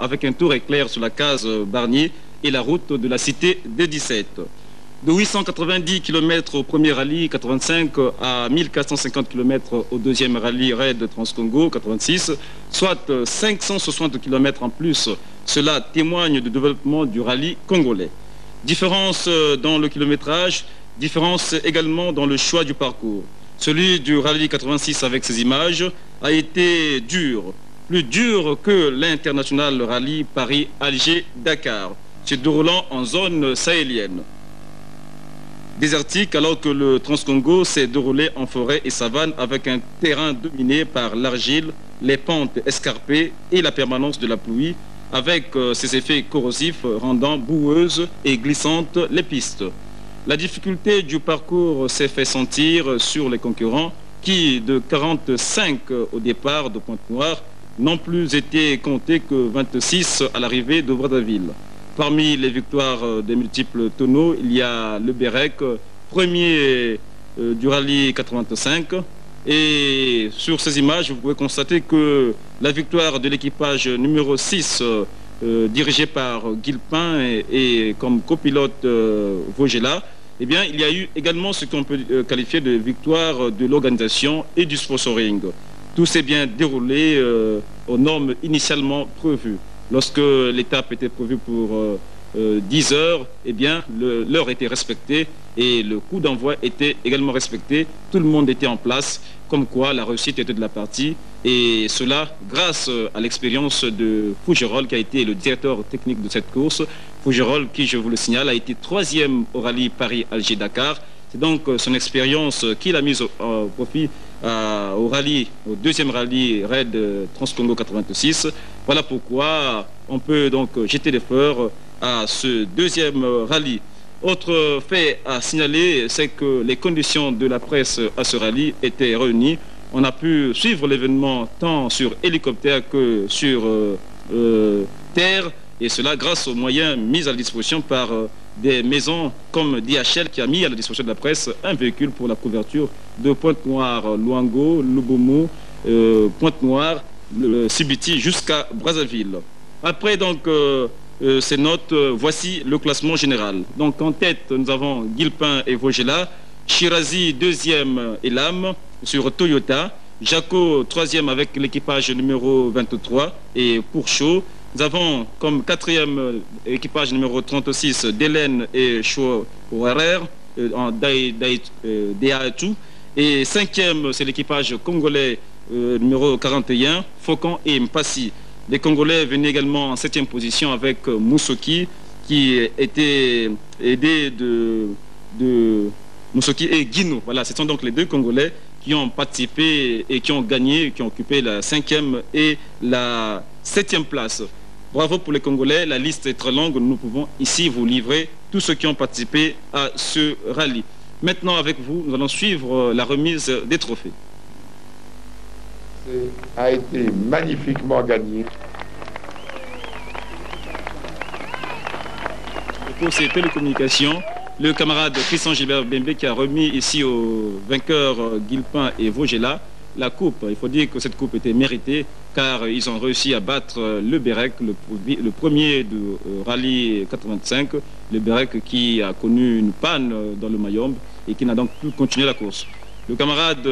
avec un tour éclair sur la case Barnier et la route de la cité des 17. De 890 km au premier rallye 85 à 1450 km au deuxième rallye Raid Transcongo 86, soit 560 km en plus. Cela témoigne du développement du rallye congolais. Différence dans le kilométrage, différence également dans le choix du parcours. Celui du rallye 86 avec ses images a été dur, plus dur que l'international rallye Paris-Alger-Dakar, se déroulant en zone sahélienne. Désertique, alors que le Transcongo s'est déroulé en forêt et savane avec un terrain dominé par l'argile, les pentes escarpées et la permanence de la pluie, avec ses effets corrosifs rendant boueuses et glissantes les pistes. La difficulté du parcours s'est fait sentir sur les concurrents qui, de 45 au départ de Pointe-Noire, n'ont plus été comptés que 26 à l'arrivée de Brazzaville. Parmi les victoires des multiples tonneaux, il y a le Bérec, premier du rallye 85. Et sur ces images, vous pouvez constater que la victoire de l'équipage numéro 6, dirigé par Guilpin et comme copilote Vogela, eh bien, il y a eu également ce qu'on peut qualifier de victoire de l'organisation et du sponsoring. Tout s'est bien déroulé aux normes initialement prévues. Lorsque l'étape était prévue pour 10 heures, eh bien, l'heure était respectée et le coup d'envoi était également respecté. Tout le monde était en place, comme quoi la réussite était de la partie. Et cela grâce à l'expérience de Fougerolles, qui a été le directeur technique de cette course. Fougerolles, qui, je vous le signale, a été 3e au rallye Paris-Alger-Dakar. C'est donc son expérience qu'il a mise au profit au deuxième rallye Raid Transcongo 86. Voilà pourquoi on peut donc jeter des fleurs à ce deuxième rallye. Autre fait à signaler, c'est que les conditions de la presse à ce rallye étaient réunies. On a pu suivre l'événement tant sur hélicoptère que sur terre, et cela grâce aux moyens mis à la disposition par des maisons comme DHL, qui a mis à la disposition de la presse un véhicule pour la couverture de Pointe-Noire, Luango, Lubomo, Pointe-Noire, Sibiti jusqu'à Brazzaville. Après donc ces notes, voici le classement général. Donc en tête, nous avons Guilpin et Vogela, Shirazi 2e et Lam sur Toyota, Jaco 3e avec l'équipage numéro 23 et Pourchaud. Nous avons comme 4e équipage numéro 36 Delen et Chouarer en Daiatu. Et 5e, c'est l'équipage congolais numéro 41, Faucon et Mpassi. Les Congolais venaient également en 7e position avec Moussoki, qui était aidé de Moussoki et Guino. Voilà, ce sont donc les deux Congolais qui ont participé et qui ont gagné, qui ont occupé la 5e et la 7e place. Bravo pour les Congolais, la liste est très longue, nous pouvons ici vous livrer tous ceux qui ont participé à ce rallye. Maintenant avec vous, nous allons suivre la remise des trophées. A été magnifiquement gagné. Pour ces télécommunications, le camarade Christian Gilbert Bembe qui a remis ici aux vainqueurs Guilpin et Vogela la coupe. Il faut dire que cette coupe était méritée car ils ont réussi à battre le Bérec, le premier du rallye 85, le Bérec qui a connu une panne dans le Mayombe et qui n'a donc pu continuer la course. Le camarade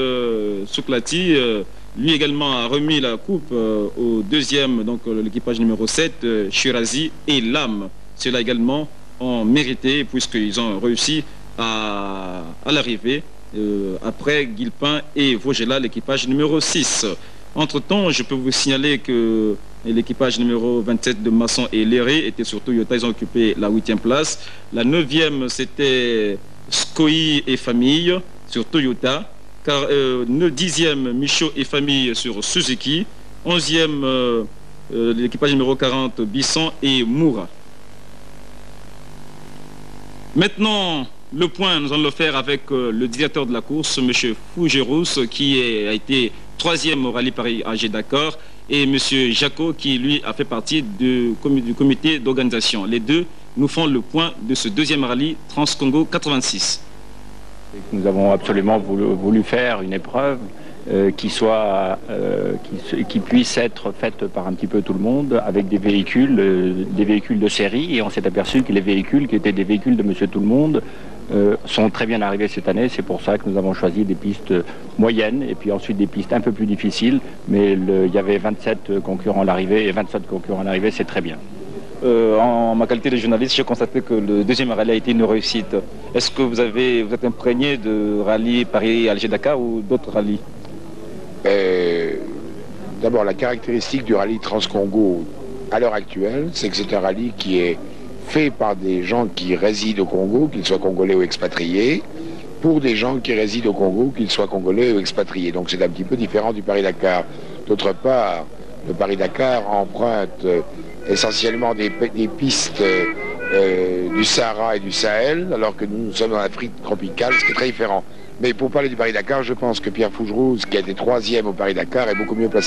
Souklati, lui également a remis la coupe au deuxième, donc l'équipage numéro 7, Shirazi et Lam. Ceux-là également ont mérité puisqu'ils ont réussi à l'arrivée après Guilpin et Vogela, l'équipage numéro 6. Entre-temps, je peux vous signaler que l'équipage numéro 27 de Masson et Léré était sur Toyota, ils ont occupé la 8e place. La 9e, c'était Skoi et famille sur Toyota. 10e, Michaud et famille sur Suzuki. 11e, l'équipage numéro 40, Bisson et Moura. Maintenant, le point, nous allons le faire avec le directeur de la course, M. Fougerous, qui a été 3e au rallye Paris-Alger-Dakar, et M. Jaco, qui lui a fait partie du comité d'organisation. Les deux nous font le point de ce deuxième rallye Transcongo 86. Nous avons absolument voulu faire une épreuve qui puisse être faite par un petit peu tout le monde avec des véhicules de série. Et on s'est aperçu que les véhicules qui étaient des véhicules de Monsieur Tout le Monde sont très bien arrivés cette année. C'est pour ça que nous avons choisi des pistes moyennes et puis ensuite des pistes un peu plus difficiles. Mais il y avait 27 concurrents à l'arrivée et 27 concurrents à l'arrivée, c'est très bien. En ma qualité de journaliste, j'ai constaté que le deuxième rallye a été une réussite. Est-ce que vous êtes imprégné de rallye Paris-Alger-Dakar ou d'autres rallyes? D'abord, la caractéristique du rallye Transcongo à l'heure actuelle, c'est que c'est un rallye qui est fait par des gens qui résident au Congo, qu'ils soient congolais ou expatriés, pour des gens qui résident au Congo, qu'ils soient congolais ou expatriés. Donc c'est un petit peu différent du Paris-Dakar. D'autre part, le Paris-Dakar emprunte essentiellement des pistes du Sahara et du Sahel, alors que nous sommes dans l'Afrique tropicale, ce qui est très différent. Mais pour parler du Paris-Dakar, je pense que Pierre Fougerouz, qui a été 3e au Paris-Dakar, est beaucoup mieux placé.